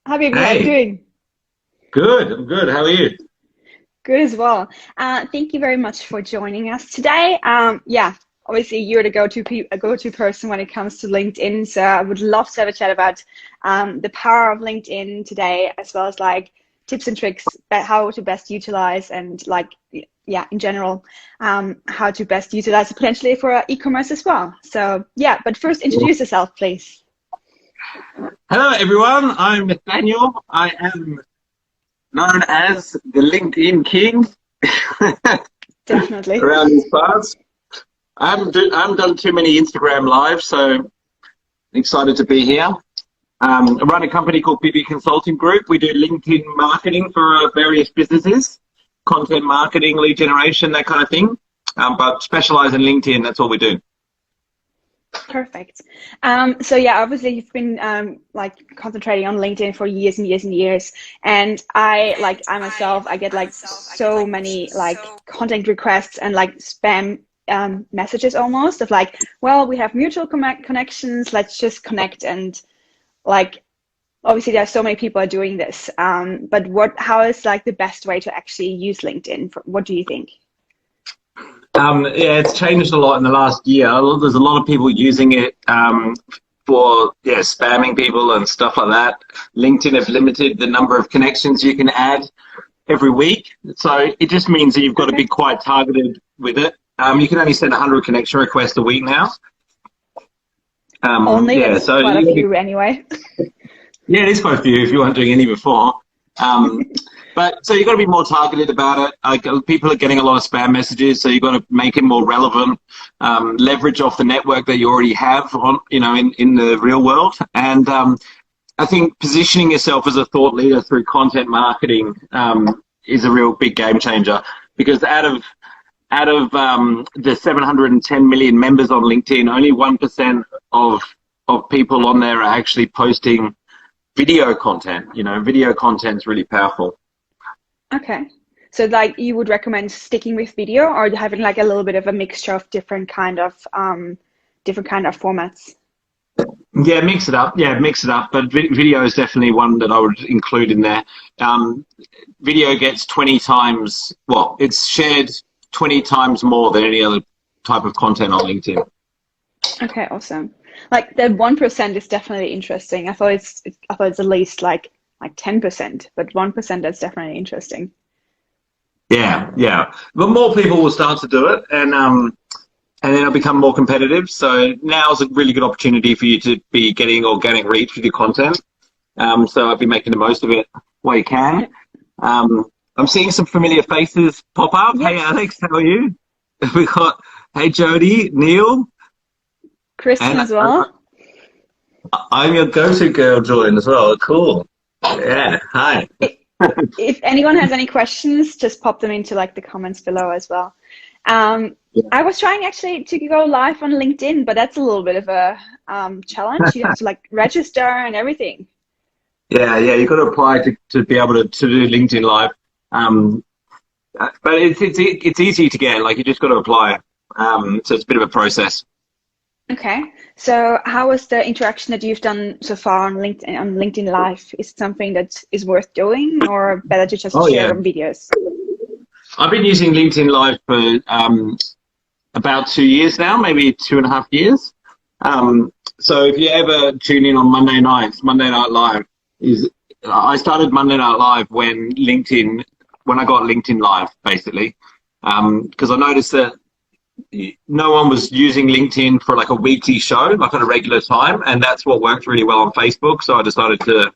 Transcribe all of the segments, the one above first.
Hi, baby. How are you Hey, doing? good. I'm good. How are you? Good as well. Thank you very much for joining us today. Yeah, obviously you're the go-to person when it comes to LinkedIn. So I would love to have a chat about the power of LinkedIn today, as well as like tips and tricks about how to best utilize and like yeah, in general, how to best utilize it potentially for e-commerce as well. So yeah, but first introduce yourself, please. Hello, everyone. I'm Nathaniel. I am known as the LinkedIn King Definitely. around these parts. I haven't done too many Instagram lives, so excited to be here. I run a company called Bibby Consulting Group. We do LinkedIn marketing for various businesses, content marketing, lead generation, that kind of thing. But specialize in LinkedIn. That's all we do. Perfect. So yeah, obviously you've been like concentrating on LinkedIn for years and years and years. And I myself, I get like so many like content requests and like spam messages almost of like, well, we have mutual connections. Let's just connect. And like, obviously there are so many people are doing this. But how is like the best way to actually use LinkedIn? What do you think? Yeah, it's changed a lot in the last year. There's a lot of people using it for spamming people and stuff like that. LinkedIn have limited the number of connections you can add every week, so it just means that you've got to Okay. be quite targeted with it. You can only send 100 connection requests a week now. Only Yeah, that's so quite a you got to be few anyway. yeah, it is quite a few if you weren't doing any before. Um, but so you've got to be more targeted about it. People are getting a lot of spam messages, so you've got to make it more relevant, leverage off the network that you already have on, in the real world. And I think positioning yourself as a thought leader through content marketing is a real big game changer because out of the 710 million members on LinkedIn, only 1% of people on there are actually posting video content. Video content's really powerful. Okay. So like you would recommend sticking with video or having like a little bit of a mixture of different kind of formats. Yeah, mix it up. Yeah, mix it up. But video is definitely one that I would include in there. Um, Video gets 20 times, well, it's shared 20 times more than any other type of content on LinkedIn. Okay, awesome. Like the 1% is definitely interesting. I thought it's at least like 10%, but 1% that's definitely interesting. Yeah, yeah. But more people will start to do it, and then it'll become more competitive. So now's a really good opportunity for you to be getting organic reach with your content. So I'll be making the most of it where you can. Yeah. I'm seeing some familiar faces pop up. Hey, Yes. Alex, how are you? We got hey Jody, Neil, Kristen and as well. I'm your go-to girl, join as well. Cool. Yeah. Hi. I- If anyone has any questions, just pop them into like the comments below as well. Um, I was trying actually to go live on LinkedIn, but that's a little bit of a challenge. You have to like register and everything. Yeah, yeah. You've got to apply to be able to do LinkedIn Live. Um, but it's easy to get. Like you just got to apply. So it's a bit of a process. Okay. So how was the interaction that you've done so far on LinkedIn Live? Is it something that is worth doing or better to just Oh share yeah. on videos? I've been using LinkedIn Live for about 2 years now, maybe 2.5 years. So if you ever tune in on Monday nights, Monday Night Live is I started Monday Night Live when I got LinkedIn Live basically because I noticed that no one was using LinkedIn for like a weekly show, like on a regular time, and that's what worked really well on Facebook. So I decided to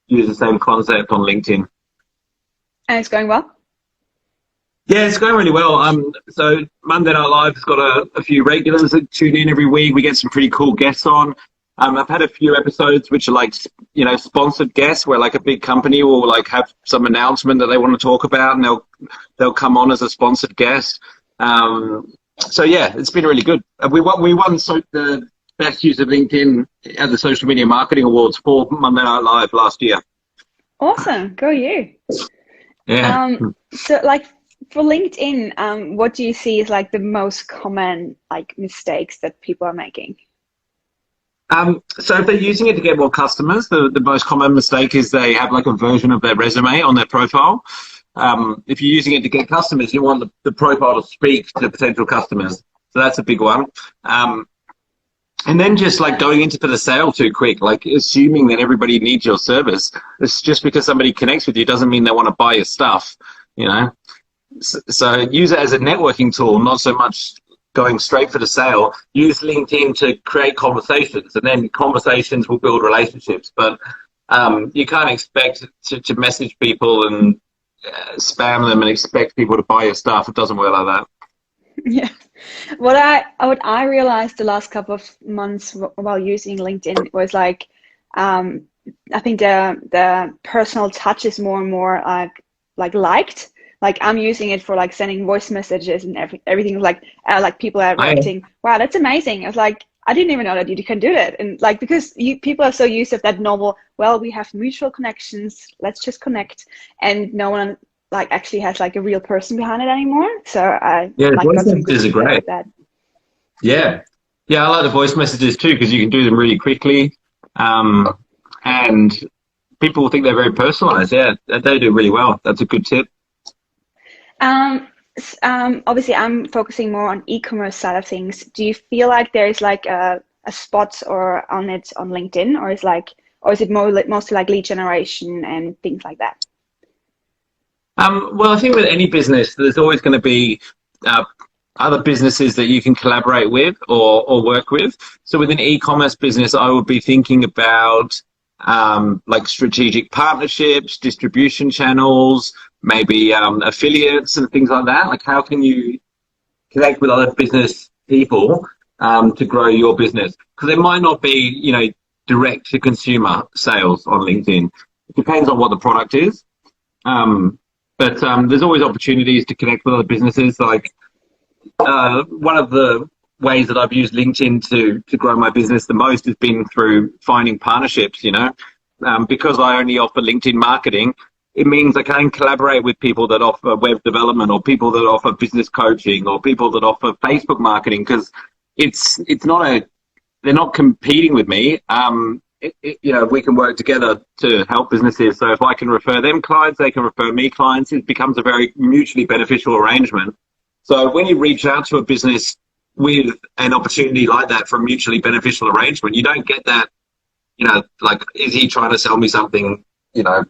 use the same concept on LinkedIn. And it's going well? Yeah, it's going really well. So Monday Night Live's got a few regulars that tune in every week. We get some pretty cool guests on. I've had a few episodes which are like, sponsored guests where like a big company will like have some announcement that they want to talk about, and they'll come on as a sponsored guest. So yeah, it's been really good. We won the best use of LinkedIn at the Social Media Marketing Awards for Monday Night Live last year. Awesome. Go you. Yeah. So like for LinkedIn, what do you see is like the most common like mistakes that people are making? So if they're using it to get more customers, the most common mistake is they have like a version of their resume on their profile. If you're using it to get customers, you want the profile to speak to potential customers. So that's a big one. And then just like going into for the sale too quick, like assuming that everybody needs your service. It's just because somebody connects with you doesn't mean they want to buy your stuff, you know? So use it as a networking tool, not so much going straight for the sale. Use LinkedIn to create conversations, and then conversations will build relationships. But you can't expect to message people and spam them and expect people to buy your stuff. It doesn't work like that. Yeah. What I realized the last couple of months while using LinkedIn was like, I think the personal touch is more and more liked. Like I'm using it for like sending voice messages and everything. Like people are writing, "Wow, that's amazing." I was like, I didn't even know that you can do that. And like because people are so used to that normal. Well, we have mutual connections. Let's just connect, and no one like actually has like a real person behind it anymore. So I voice messages are great. Yeah, I like the voice messages too because you can do them really quickly, and people will think they're very personalized. Yeah, they do really well. That's a good tip. Obviously I'm focusing more on e-commerce side of things. Do you feel like there's like a spot or on it on LinkedIn, or is it mostly like lead generation and things like that? Well, I think with any business, there's always going to be other businesses that you can collaborate with or work with. So with an e-commerce business, I would be thinking about like strategic partnerships, distribution channels, maybe affiliates and things like that. Like how can you connect with other business people to grow your business? Because it might not be, direct to consumer sales on LinkedIn. It depends on what the product is. But there's always opportunities to connect with other businesses. Like one of the ways that I've used LinkedIn to grow my business the most has been through finding partnerships, because I only offer LinkedIn marketing. It means I can collaborate with people that offer web development or people that offer business coaching or people that offer Facebook marketing because they're not competing with me. We can work together to help businesses. So if I can refer them clients, they can refer me clients. It becomes a very mutually beneficial arrangement. So when you reach out to a business with an opportunity like that for a mutually beneficial arrangement, you don't get that, like, is he trying to sell me something,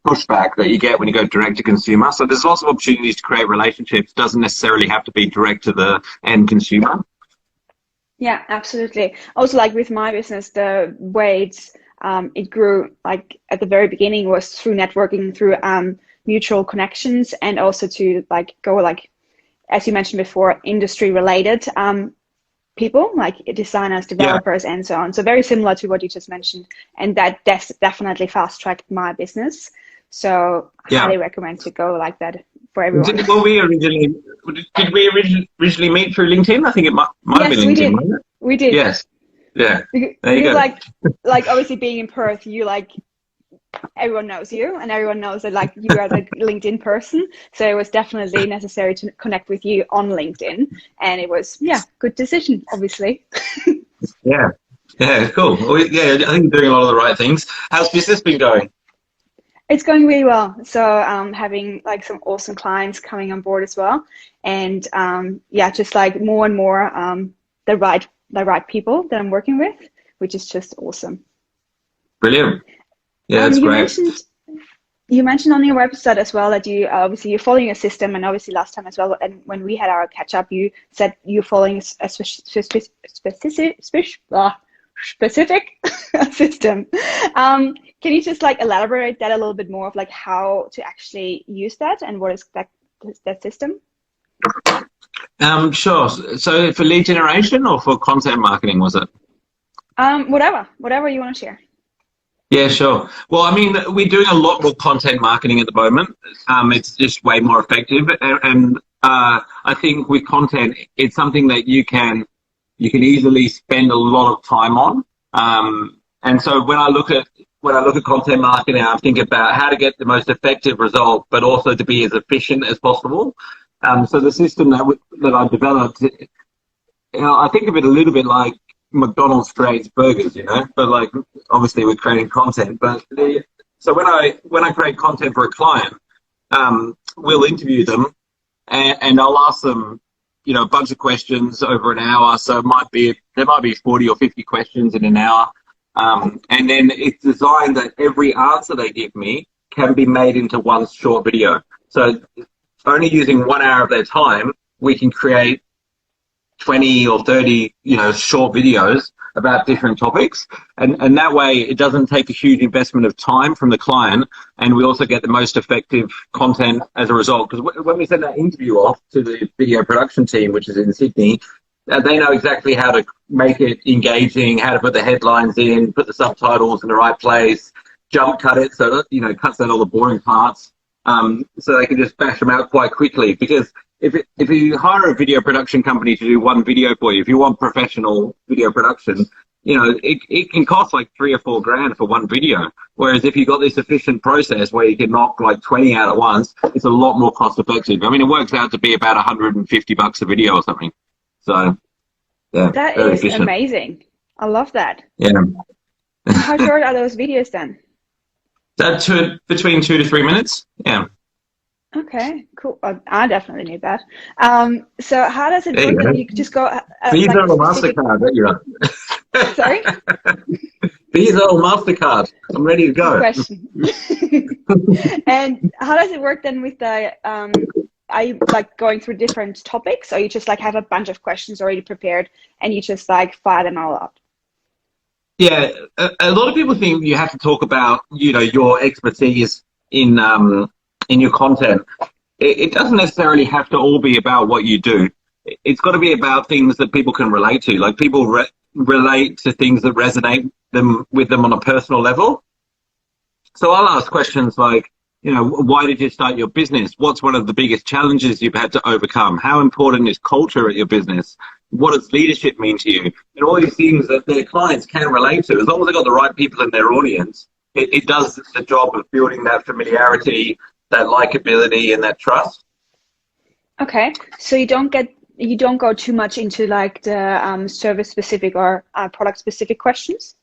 pushback that you get when you go direct to consumer. So there's lots of opportunities to create relationships. It doesn't necessarily have to be direct to the end consumer. Yeah, absolutely. Also, like with my business, the way it grew, like at the very beginning, was through networking, through mutual connections, and also to like go like, as you mentioned before, industry related people like designers, developers, and so on. So very similar to what you just mentioned, and that definitely fast tracked my business. So highly recommend to go like that for everyone. Did we originally meet through LinkedIn? I think it might have been LinkedIn. We did. Yes. Yeah. There you go. Like obviously being in Perth, you like everyone knows you and everyone knows that like you are the LinkedIn person. So it was definitely necessary to connect with you on LinkedIn, and it was good decision, obviously. Yeah, cool. Well, I think you're doing a lot of the right things. How's business been going? It's going really well. So having like some awesome clients coming on board as well, and just like more and more the right people that I'm working with, which is just awesome. Brilliant. Yeah, that's great. You mentioned on your website as well that you obviously you're following a system, and obviously last time as well, and when we had our catch up, you said you're following a specific system. Can you just like elaborate that a little bit more of like how to actually use that and what is that system? Sure. So for lead generation or for content marketing, was it? Whatever you want to share. Yeah, sure. Well, I mean, we're doing a lot more content marketing at the moment. It's just way more effective. And I think with content, it's something that you can easily spend a lot of time on. And so when I look at content marketing, I think about how to get the most effective result, but also to be as efficient as possible. So the system that I developed, I think of it a little bit like McDonald's creates burgers, you know, but like obviously we're creating content. But so when I create content for a client, we'll interview them and I'll ask them, you know, a bunch of questions over an hour. So there might be 40 or 50 questions in an hour. And then it's designed that every answer they give me can be made into one short video. So only using 1 hour of their time, we can create 20 or 30, you know, short videos about different topics. And that way it doesn't take a huge investment of time from the client. And we also get the most effective content as a result. Because when we send that interview off to the video production team, which is in Sydney, they know exactly how to make it engaging, how to put the headlines in, put the subtitles in the right place, jump cut it so that, you know, cuts out all the boring parts. So they can just bash them out quite quickly. Because if you hire a video production company to do one video for you, if you want professional video production, you know, it can cost like $3 or $4 for one video. Whereas if you've got this efficient process where you can knock like 20 out at once, it's a lot more cost effective. I mean, it works out to be about $150 a video or something. So, yeah, that is efficient. Amazing. I love that. Yeah. How short are those videos then? Between 2 to 3 minutes. Yeah. Okay, cool. I definitely need that. So how does it work? You just go. Visa like or MasterCard, that you are. Sorry? Visa or MasterCard. I'm ready to go. Good question. And how does it work then with the, are you like going through different topics, or you just like have a bunch of questions already prepared and you just like fire them all out? Yeah, a lot of people think you have to talk about, you know, your expertise in your content. It doesn't necessarily have to all be about what you do. It's got to be about things that people can relate to. Like people relate to things that resonate with them on a personal level. So I'll ask questions like, you know, why did you start your business? What's one of the biggest challenges you've had to overcome? How important is culture at your business? What does leadership mean to you? And all these things that their clients can relate to. As long as they've got the right people in their audience, it does the job of building that familiarity, that likability, and that trust. Okay, so you don't go too much into like the service specific or product specific questions?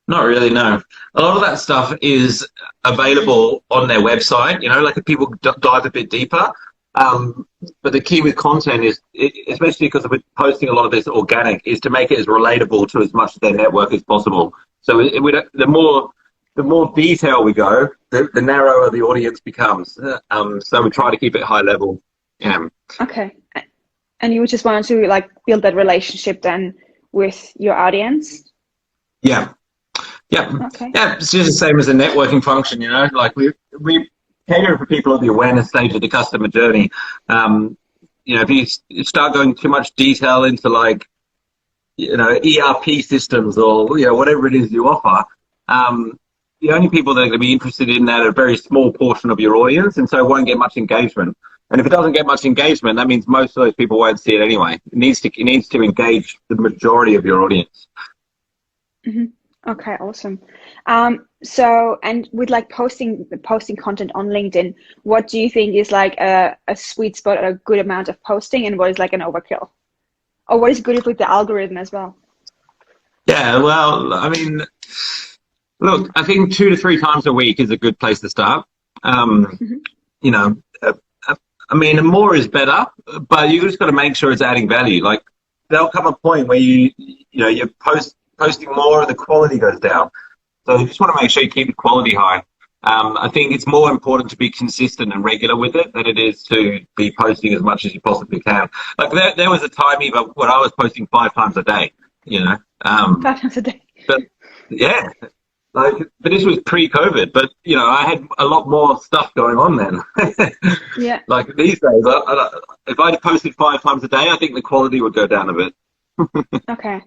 Not really, no. A lot of that stuff is available on their website, you know, like if people dive a bit deeper. But the key with content is, especially because we're posting a lot of this organic, is to make it as relatable to as much of their network as possible. So the more detail we go, the narrower the audience becomes. So we try to keep it high level. Yeah. Okay. And you just wanted to like build that relationship then with your audience? Yeah. Yeah. Okay. Yeah. It's just the same as a networking function, you know, like we cater for people at the awareness stage of the customer journey. You know, if you start going too much detail into like, you know, ERP systems or, you know, whatever it is you offer, the only people that are going to be interested in that are a very small portion of your audience, and so it won't get much engagement. And if it doesn't get much engagement, that means most of those people won't see it anyway. It needs to engage the majority of your audience. Mm-hmm. Okay, awesome. So, and with like posting content on LinkedIn, what do you think is like a sweet spot or a good amount of posting, and what is like an overkill? Or what is good with the algorithm as well? Yeah, well, I mean, look, I think 2 to 3 times a week is a good place to start. You know, I mean, more is better, but you just got to make sure it's adding value. Like, there'll come a point where you're posting more and the quality goes down. So you just want to make sure you keep the quality high. I think it's more important to be consistent and regular with it than it is to be posting as much as you possibly can. Like there was a time even when I was posting 5 times a day, you know. 5 times a day. But yeah. But this was pre-COVID, but, you know, I had a lot more stuff going on then. Yeah. Like these days, if I posted 5 times a day, I think the quality would go down a bit. Okay.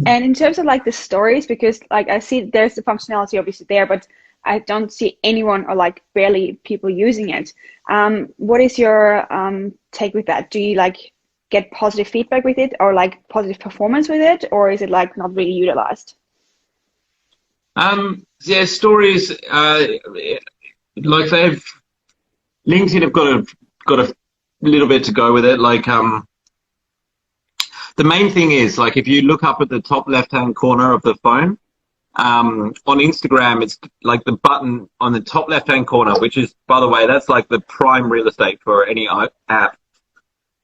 And in terms of like the stories, because like I see there's the functionality obviously there, but I don't see anyone or like barely people using it. What is your take with that? Do you like get positive feedback with it, or like positive performance with it, or is it like not really utilized? Yeah, stories, like LinkedIn have got a little bit to go with it. Like, The main thing is, like, if you look up at the top left-hand corner of the phone, on Instagram, it's like the button on the top left-hand corner, which is, by the way, that's like the prime real estate for any app.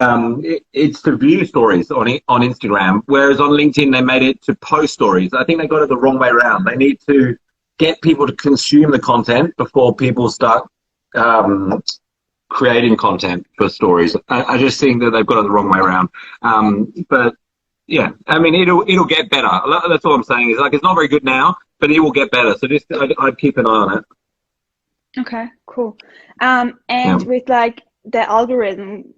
It's to view stories on Instagram, whereas on LinkedIn, they made it to post stories. I think they got it the wrong way around. They need to get people to consume the content before people start creating content for stories. I just think that they've got it the wrong way around. But yeah, I mean, it'll get better. That's all I'm saying. Is like, it's not very good now, but it will get better. So just I'd keep an eye on it. Okay, cool. And with like the algorithm,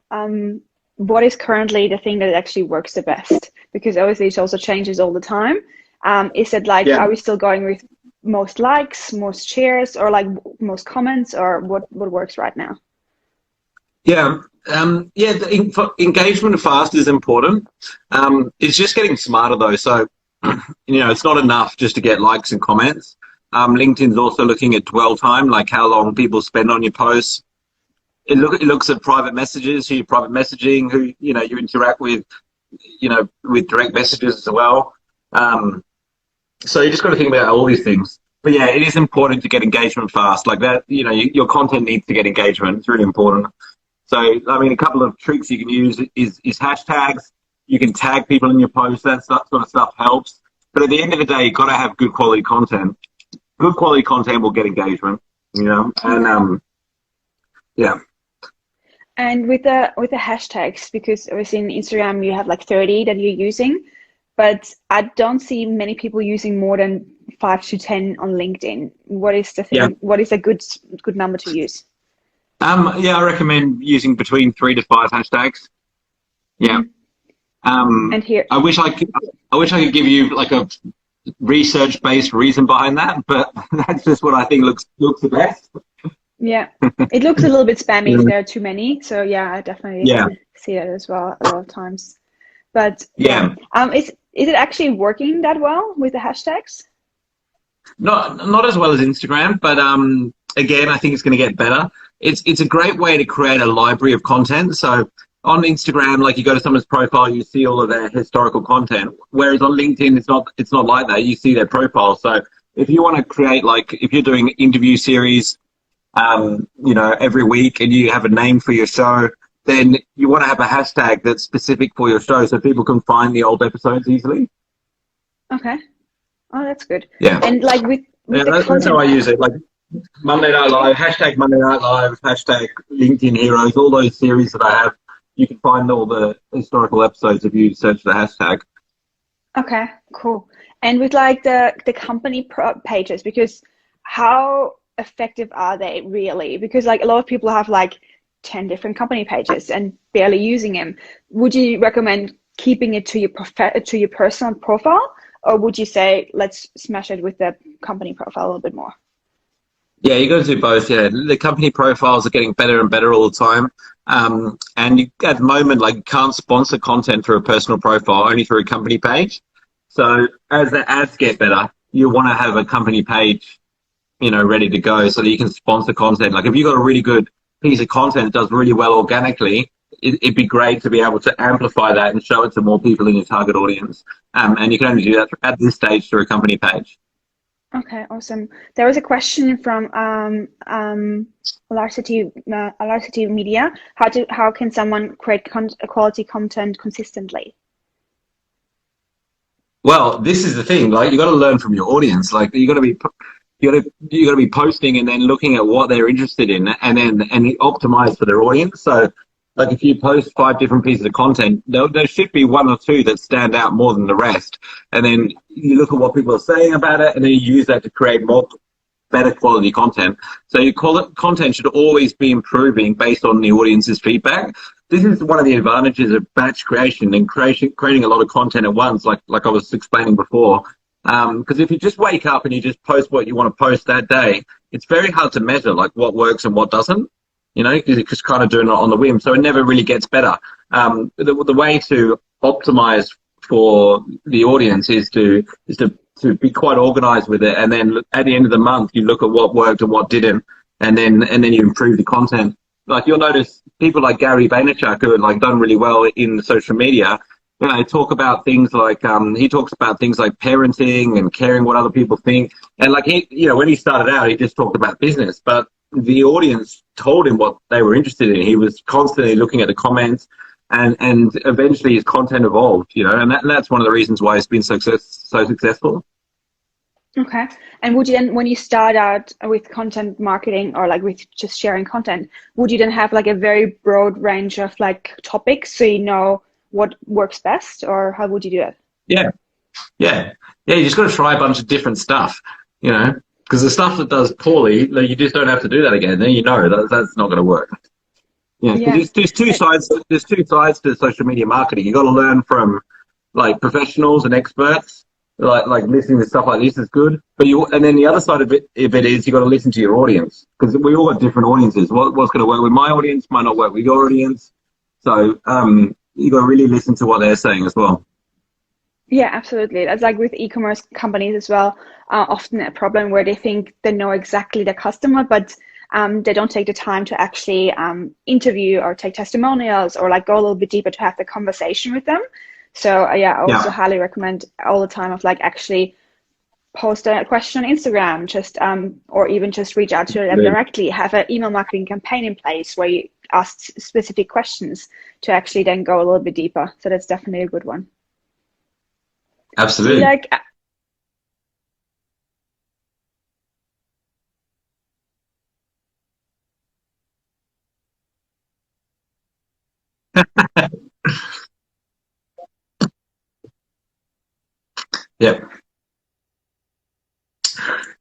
what is currently the thing that actually works the best? Because obviously it also changes all the time. Is it like, are we still going with most likes, most shares, or like most comments, or what works right now? Engagement fast is important. It's just getting smarter though. So, it's not enough just to get likes and comments. LinkedIn's also looking at dwell time, like how long people spend on your posts. It looks at private messages, who you're private messaging, who, you interact with, with direct messages as well. So you just got to think about all these things. But yeah, it is important to get engagement fast. Like that, your content needs to get engagement. It's really important. So, I mean, a couple of tricks you can use is hashtags. You can tag people in your posts. That sort of stuff helps. But at the end of the day, you've got to have good quality content. Good quality content will get engagement, and yeah. And with the hashtags, because obviously in Instagram you have like 30 that you're using, but I don't see many people using more than 5 to 10 on LinkedIn. What is the thing? Yeah. What is a good number to use? I recommend using between 3 to 5 hashtags. Yeah. And here, I wish I could give you like a research-based reason behind that, but that's just what I think looks the best. Yeah, it looks a little bit spammy if there are too many. So yeah, I definitely see that as well a lot of times. But is it actually working that well with the hashtags? Not as well as Instagram, but again, I think it's going to get better. It's a great way to create a library of content. So on Instagram, like, you go to someone's profile, you see all of their historical content. Whereas on LinkedIn, it's not like that. You see their profile. So if you want to create, like, if you're doing interview series, every week, and you have a name for your show, then you want to have a hashtag that's specific for your show so people can find the old episodes easily. Okay. Oh, that's good. Yeah. And like with that's how I use it. Like Monday Night Live, hashtag Monday Night Live, hashtag LinkedIn Heroes, all those series that I have, you can find all the historical episodes if you search the hashtag. Okay, cool. And with like the company pages, because how effective are they really? Because like a lot of people have like 10 different company pages and barely using them. Would you recommend keeping it to your personal profile, or would you say let's smash it with the company profile a little bit more? Yeah, you got to do both. Yeah, the company profiles are getting better and better all the time. And at the moment, like, you can't sponsor content through a personal profile, only through a company page. So as the ads get better, you want to have a company page, ready to go so that you can sponsor content. Like, if you've got a really good piece of content that does really well organically, it'd be great to be able to amplify that and show it to more people in your target audience. And you can only do that at this stage through a company page. Okay, awesome. There was a question from Alarcity Media. How can someone create quality content consistently? Well, this is the thing. Like, you got to learn from your audience. Like, you got to be posting and then looking at what they're interested in, and optimize for their audience. So, like, if you post 5 different pieces of content, there should be 1 or 2 that stand out more than the rest. And then you look at what people are saying about it, and then you use that to create better quality content. So your content should always be improving based on the audience's feedback. This is one of the advantages of batch creation and creating a lot of content at once, like I was explaining before. Because if you just wake up and you just post what you want to post that day, it's very hard to measure, like, what works and what doesn't. Because you're just kind of doing it on the whim, so it never really gets better. The way to optimize for the audience is to be quite organized with it, and then at the end of the month you look at what worked and what didn't, and then you improve the content. Like, you'll notice people like Gary Vaynerchuk, who have, like, done really well in social media, talk about things like he talks about things like parenting and caring what other people think. And like when he started out, he just talked about business, but the audience told him what they were interested in. He was constantly looking at the comments, and eventually his content evolved. And that's one of the reasons why it's been so successful. Okay. And would you then, when you start out with content marketing or like with just sharing content, would you then have like a very broad range of like topics so you know what works best, or how would you do it? Yeah. You just got to try a bunch of different stuff, because the stuff that does poorly, you just don't have to do that again. Then that's not going to work. There's two sides. There's two sides to social media marketing. You got to learn from like professionals and experts. Like listening to stuff like this is good, and then the other side of it, if it is, you got to listen to your audience, because we all got different audiences. What's going to work with my audience might not work with your audience. So you got to really listen to what they're saying as well. Yeah, absolutely. That's like with e-commerce companies as well. Often a problem where they think they know exactly the customer, but they don't take the time to actually interview or take testimonials or like go a little bit deeper to have the conversation with them. So I also highly recommend all the time of like actually post a question on Instagram, just or even just reach out to them directly, have an email marketing campaign in place where you ask specific questions to actually then go a little bit deeper. So that's definitely a good one. Absolutely. Yep.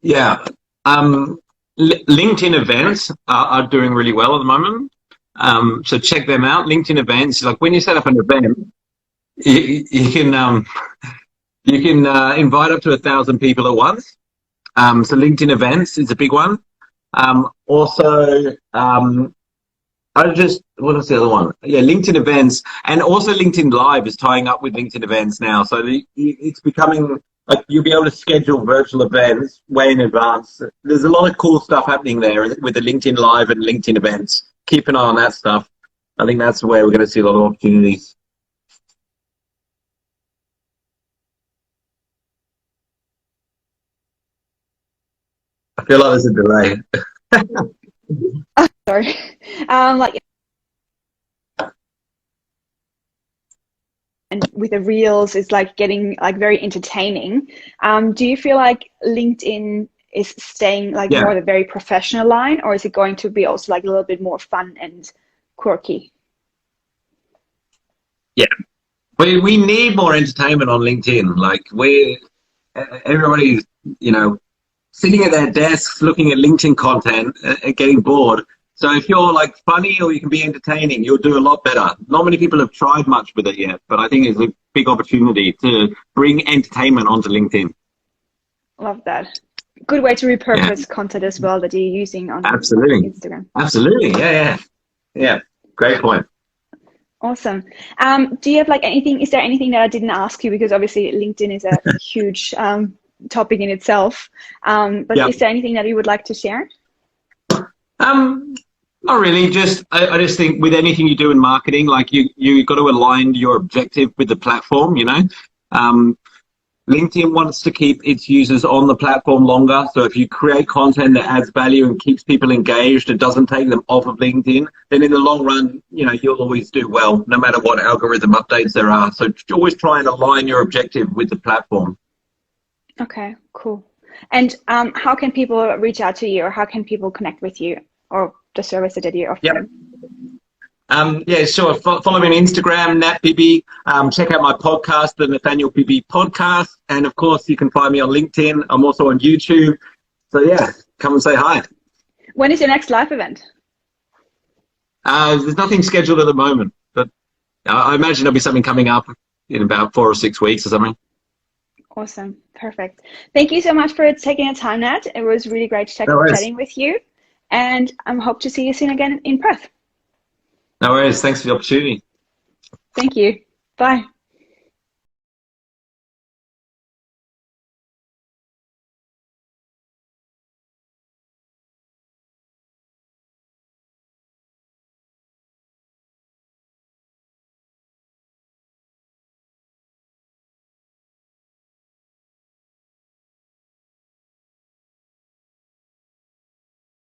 Yeah. LinkedIn events are doing really well at the moment. So check them out. LinkedIn events, like when you set up an event, you can invite up to 1,000 people at once. So LinkedIn events is a big one. Also, what was the other one? Yeah, LinkedIn events, and also LinkedIn Live is tying up with LinkedIn events now. So it's becoming like you'll be able to schedule virtual events way in advance. There's a lot of cool stuff happening there with the LinkedIn Live and LinkedIn events. Keep an eye on that stuff. I think that's where we're going to see a lot of opportunities. I feel like there's a delay. Sorry. And with the reels, it's like getting like very entertaining. Do you feel like LinkedIn is staying like more the very professional line, or is it going to be also like a little bit more fun and quirky? Yeah, we need more entertainment on LinkedIn. Like everybody's, sitting at their desks looking at LinkedIn content and getting bored. So if you're like funny or you can be entertaining, you'll do a lot better. Not many people have tried much with it yet, but I think it's a big opportunity to bring entertainment onto LinkedIn. Love that. Good way to repurpose content as well that you're using on Instagram. Absolutely. Yeah. Great point. Awesome. Do you have like anything, is there anything that I didn't ask you? Because obviously LinkedIn is a huge topic in itself. But is there anything that you would like to share? Not really. I just think with anything you do in marketing, like you got to align your objective with the platform. LinkedIn wants to keep its users on the platform longer. So if you create content that adds value and keeps people engaged and doesn't take them off of LinkedIn, then in the long run, you'll always do well, no matter what algorithm updates there are. So always try and align your objective with the platform. Okay, cool. And how can people reach out to you, or how can people connect with you or the service that you offer? Sure. Follow me on Instagram, Nat Bibby. Check out my podcast, the Nathanial Bibby podcast. And of course, you can find me on LinkedIn. I'm also on YouTube. So come and say hi. When is your next live event? There's nothing scheduled at the moment, but I imagine there'll be something coming up in about 4 or 6 weeks or something. Awesome. Perfect. Thank you so much for taking the time, Nat. It was really great chatting with you. And I hope to see you soon again in Perth. No worries. Thanks for the opportunity. Thank you. Bye.